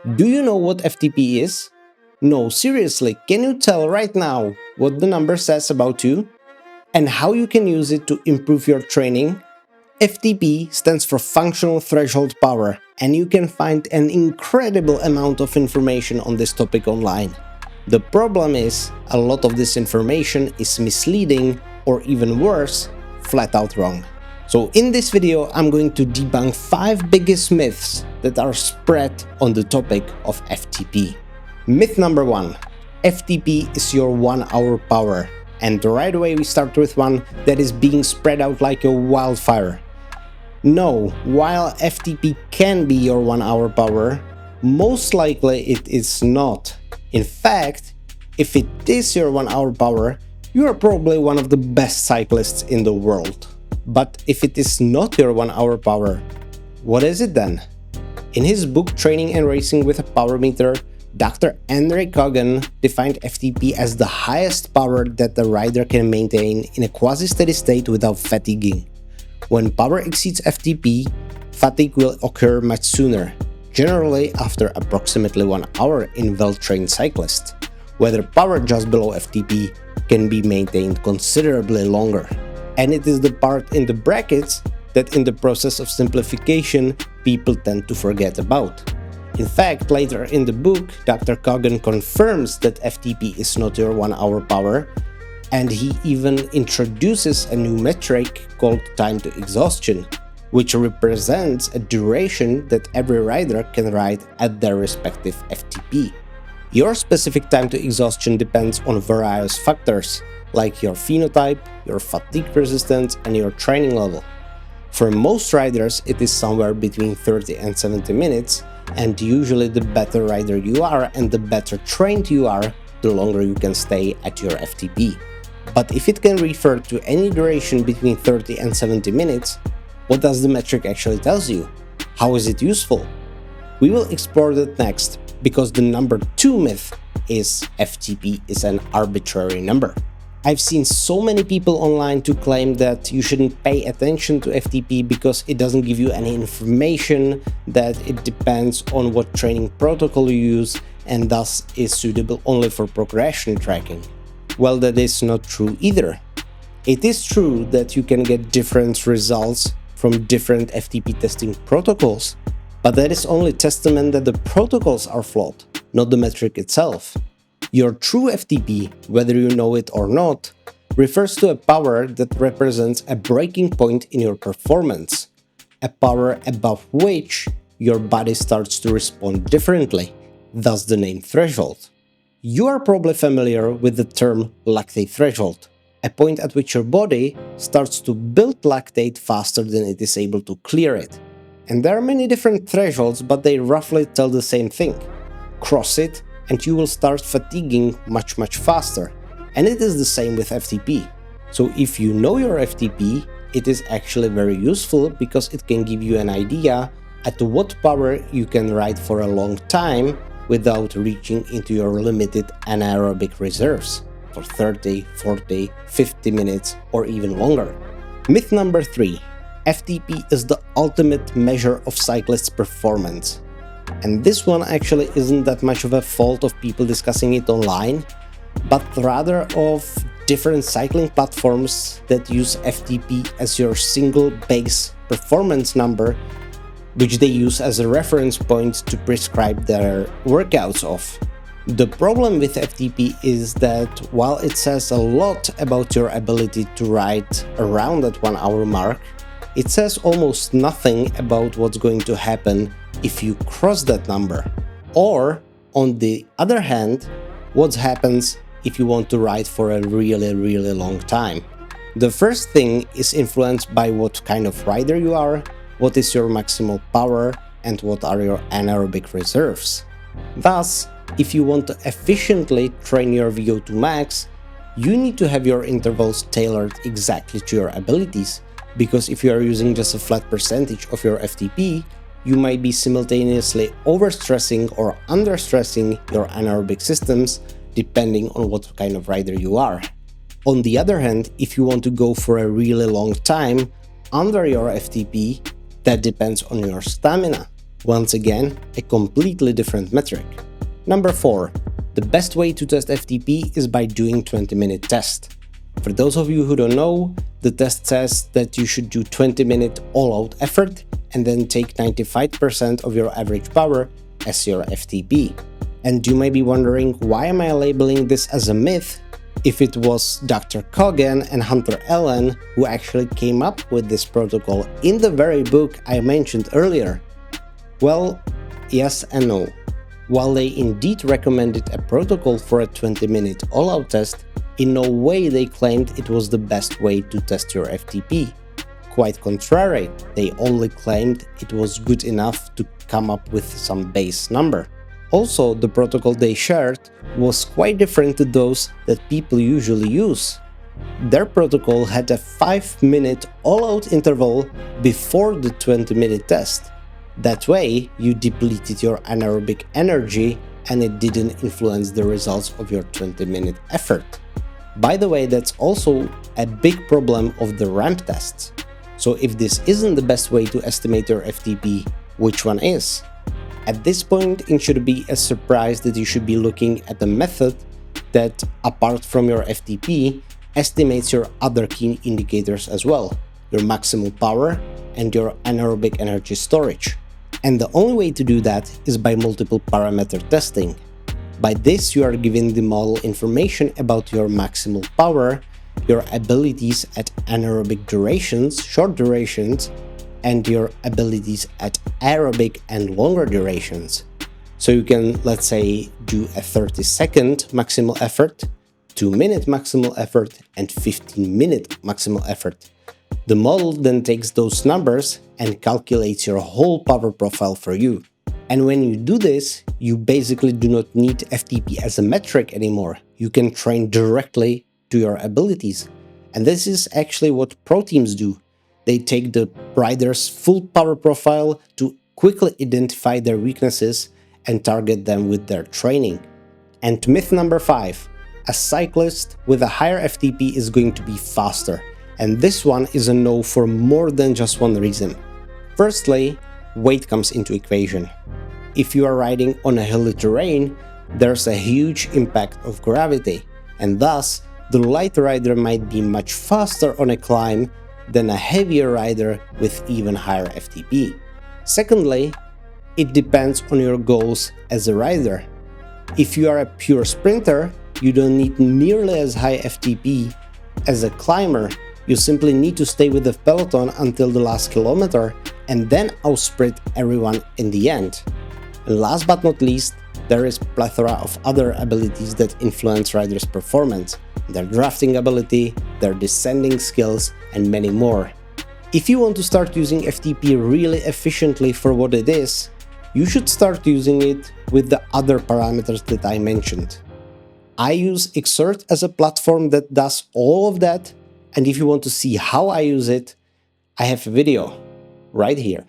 Do you know what FTP is? No, seriously, can you tell right now what the number says about you? And how you can use it to improve your training? FTP stands for Functional Threshold Power, and you can find an incredible amount of information on this topic online. The problem is, a lot of this information is misleading, or even worse, flat out wrong. So in this video, I'm going to debunk 5 biggest myths that are spread on the topic of FTP. Myth number 1. FTP is your 1 hour power. And right away we start with one that is being spread out like a wildfire. No, while FTP can be your 1 hour power, most likely it is not. In fact, if it is your 1 hour power, you are probably one of the best cyclists in the world. But if it is not your 1 hour power, what is it then? In his book Training and Racing with a Power Meter, Dr. Andre Kogan defined FTP as the highest power that the rider can maintain in a quasi-steady state without fatiguing. When power exceeds FTP, fatigue will occur much sooner, generally after approximately 1 hour in well-trained cyclists, whether power just below FTP can be maintained considerably longer. And it is the part in the brackets that in the process of simplification people tend to forget about. In fact, later in the book, Dr. Kogan confirms that FTP is not your 1 hour power, and he even introduces a new metric called time to exhaustion, which represents a duration that every rider can ride at their respective FTP. Your specific time to exhaustion depends on various factors, like your phenotype, your fatigue resistance, and your training level. For most riders, it is somewhere between 30 and 70 minutes, and usually the better rider you are and the better trained you are, the longer you can stay at your FTP. But if it can refer to any duration between 30 and 70 minutes, what does the metric actually tell you? How is it useful? We will explore that next, because the number 2 myth is FTP is an arbitrary number. I've seen so many people online to claim that you shouldn't pay attention to FTP because it doesn't give you any information, that it depends on what training protocol you use and thus is suitable only for progression tracking. Well, that is not true either. It is true that you can get different results from different FTP testing protocols, but that is only testament that the protocols are flawed, not the metric itself. Your true FTP, whether you know it or not, refers to a power that represents a breaking point in your performance, a power above which your body starts to respond differently, thus the name threshold. You are probably familiar with the term lactate threshold, a point at which your body starts to build lactate faster than it is able to clear it. And there are many different thresholds, but they roughly tell the same thing. Cross it, and you will start fatiguing much faster. And it is the same with FTP. So if you know your FTP, it is actually very useful because it can give you an idea at what power you can ride for a long time without reaching into your limited anaerobic reserves for 30, 40, 50 minutes or even longer. Myth number 3. FTP is the ultimate measure of cyclists' performance. And this one actually isn't that much of a fault of people discussing it online, but rather of different cycling platforms that use FTP as your single base performance number, which they use as a reference point to prescribe their workouts of. The problem with FTP is that while it says a lot about your ability to ride around that 1 hour mark, it says almost nothing about what's going to happen if you cross that number. Or, on the other hand, what happens if you want to ride for a really long time. The first thing is influenced by what kind of rider you are, what is your maximal power, and what are your anaerobic reserves. Thus, if you want to efficiently train your VO2 max, you need to have your intervals tailored exactly to your abilities, because if you are using just a flat percentage of your FTP, you might be simultaneously overstressing or understressing your anaerobic systems depending on what kind of rider you are. On the other hand, if you want to go for a really long time under your FTP, that depends on your stamina. Once again, a completely different metric. Number 4. The best way to test FTP is by doing 20-minute test. For those of you who don't know, the test says that you should do 20-minute all-out effort and then take 95% of your average power as your FTP. And you may be wondering, why am I labeling this as a myth if it was Dr. Kogan and Hunter Allen who actually came up with this protocol in the very book I mentioned earlier? Well, yes and no. While they indeed recommended a protocol for a 20-minute all-out test, in no way they claimed it was the best way to test your FTP. Quite contrary, they only claimed it was good enough to come up with some base number. Also, the protocol they shared was quite different to those that people usually use. Their protocol had a 5-minute all-out interval before the 20-minute test. That way, you depleted your anaerobic energy and it didn't influence the results of your 20-minute effort. By the way, that's also a big problem of the ramp tests. So if this isn't the best way to estimate your FTP, which one is? At this point, it should be a surprise that you should be looking at a method that, apart from your FTP, estimates your other key indicators as well, your maximal power and your anaerobic energy storage. And the only way to do that is by multiple parameter testing. By this, you are giving the model information about your maximal power, your abilities at anaerobic durations, short durations, and your abilities at aerobic and longer durations. So you can, let's say, do a 30-second maximal effort, 2-minute maximal effort, and 15-minute maximal effort. The model then takes those numbers and calculates your whole power profile for you. And when you do this, you basically do not need FTP as a metric anymore. You can train directly to your abilities. And this is actually what pro teams do. They take the rider's full power profile to quickly identify their weaknesses and target them with their training. And myth number 5. A cyclist with a higher FTP is going to be faster. And this one is a no for more than just one reason. Firstly, weight comes into equation. If you are riding on a hilly terrain, there's a huge impact of gravity, and thus the light rider might be much faster on a climb than a heavier rider with even higher FTP. Secondly, it depends on your goals as a rider. If you are a pure sprinter, you don't need nearly as high FTP as a climber. You simply need to stay with the peloton until the last kilometer and then outsprint everyone in the end. And last but not least, there is a plethora of other abilities that influence riders' performance, their drafting ability, their descending skills, and many more. If you want to start using FTP really efficiently for what it is, you should start using it with the other parameters that I mentioned. I use Exert as a platform that does all of that, and if you want to see how I use it, I have a video right here.